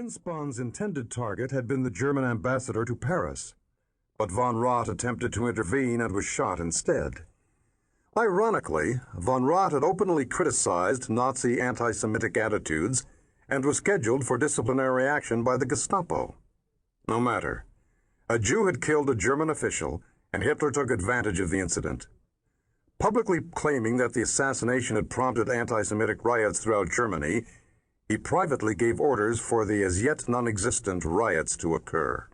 Grünspan's intended target had been the German ambassador to Paris, but von Rath attempted to intervene and was shot instead. Ironically, von Rath had openly criticized Nazi anti-Semitic attitudes and was scheduled for disciplinary action by the Gestapo. No matter. A Jew had killed a German official, and Hitler took advantage of the incident. Publicly claiming that the assassination had prompted anti-Semitic riots throughout Germany, he privately gave orders for the as yet non-existent riots to occur.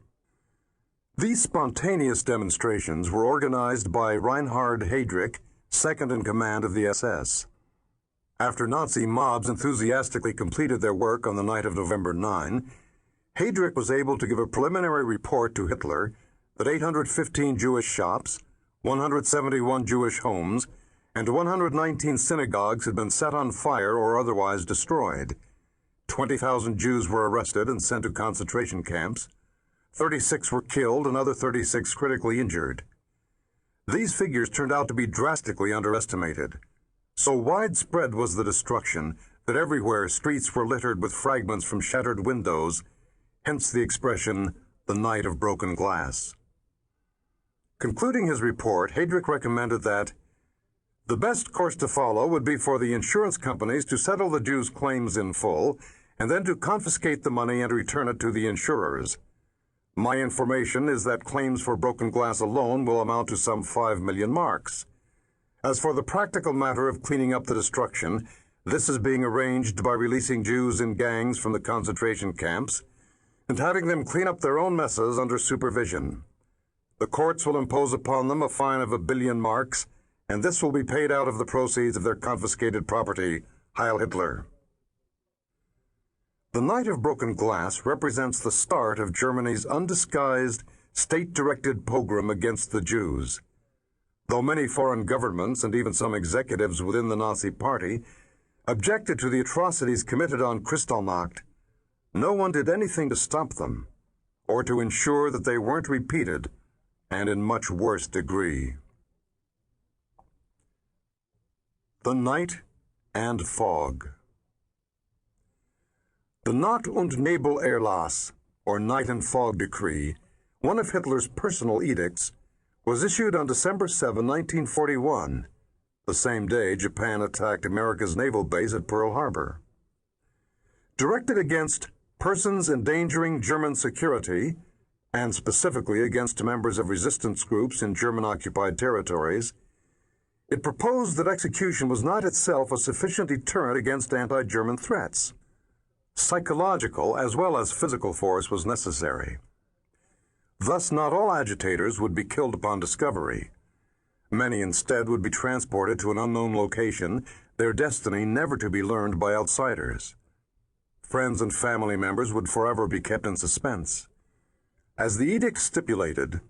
These spontaneous demonstrations were organized by Reinhard Heydrich, second in command of the SS. After Nazi mobs enthusiastically completed their work on the night of November 9, Heydrich was able to give a preliminary report to Hitler that 815 Jewish shops, 171 Jewish homes, and 119 synagogues had been set on fire or otherwise destroyed. 20,000 Jews were arrested and sent to concentration camps. 36 were killed and other 36 critically injured. These figures turned out to be drastically underestimated. So widespread was the destruction that everywhere streets were littered with fragments from shattered windows, hence the expression, the night of broken glass. Concluding his report, Heydrich recommended that the best course to follow would be for the insurance companies to settle the Jews' claims in full and then to confiscate the money and return it to the insurers. My information is that claims for broken glass alone will amount to some 5 million marks. As for the practical matter of cleaning up the destruction, this is being arranged by releasing Jews in gangs from the concentration camps and having them clean up their own messes under supervision. The courts will impose upon them a fine of 1 billion marks, and this will be paid out of the proceeds of their confiscated property. Heil Hitler. The Night of Broken Glass represents the start of Germany's undisguised, state-directed pogrom against the Jews. Though many foreign governments and even some executives within the Nazi Party objected to the atrocities committed on Kristallnacht, no one did anything to stop them or to ensure that they weren't repeated, and in much worse degree. The Night and Fog. The Nacht- und Nebel-Erlass, or Night and Fog Decree, one of Hitler's personal edicts, was issued on December 7, 1941, the same day Japan attacked America's naval base at Pearl Harbor. Directed against persons endangering German security, and specifically against members of resistance groups in German-occupied territories, it proposed that execution was not itself a sufficient deterrent against anti-German threats. Psychological as well as physical force was necessary. Thus, not all agitators would be killed upon discovery. Many instead would be transported to an unknown location, their destiny never to be learned by outsiders. Friends and family members would forever be kept in suspense. As the edict stipulated,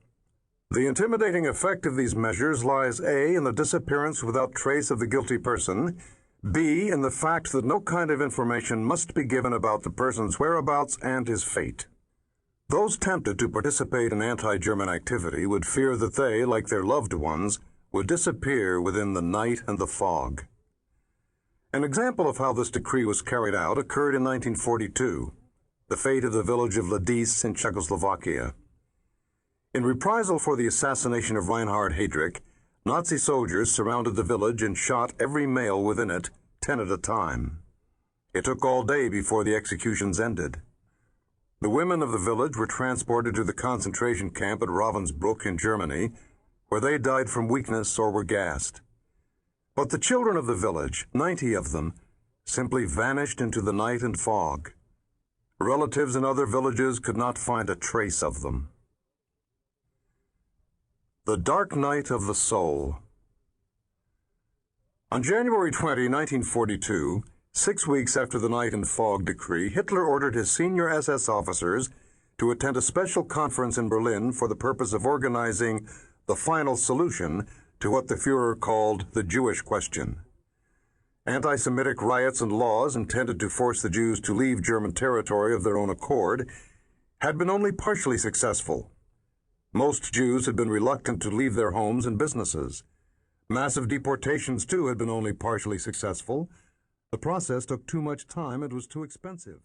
the intimidating effect of these measures lies A, in the disappearance without trace of the guilty person, B, in the fact that no kind of information must be given about the person's whereabouts and his fate. Those tempted to participate in anti-German activity would fear that they, like their loved ones, would disappear within the night and the fog. An example of how this decree was carried out occurred in 1942, the fate of the village of Ladice in Czechoslovakia. In reprisal for the assassination of Reinhard Heydrich, Nazi soldiers surrounded the village and shot every male within it, 10 at a time. It took all day before the executions ended. The women of the village were transported to the concentration camp at Ravensbrück in Germany, where they died from weakness or were gassed. But the children of the village, 90 of them, simply vanished into the night and fog. Relatives in other villages could not find a trace of them. The Dark Night of the Soul. On January 20, 1942, 6 weeks after the Night and Fog Decree, Hitler ordered his senior SS officers to attend a special conference in Berlin for the purpose of organizing the final solution to what the Führer called the Jewish question. Anti-Semitic riots and laws intended to force the Jews to leave German territory of their own accord had been only partially successful. Most Jews had been reluctant to leave their homes and businesses. Massive deportations, too, had been only partially successful. The process took too much time and was too expensive.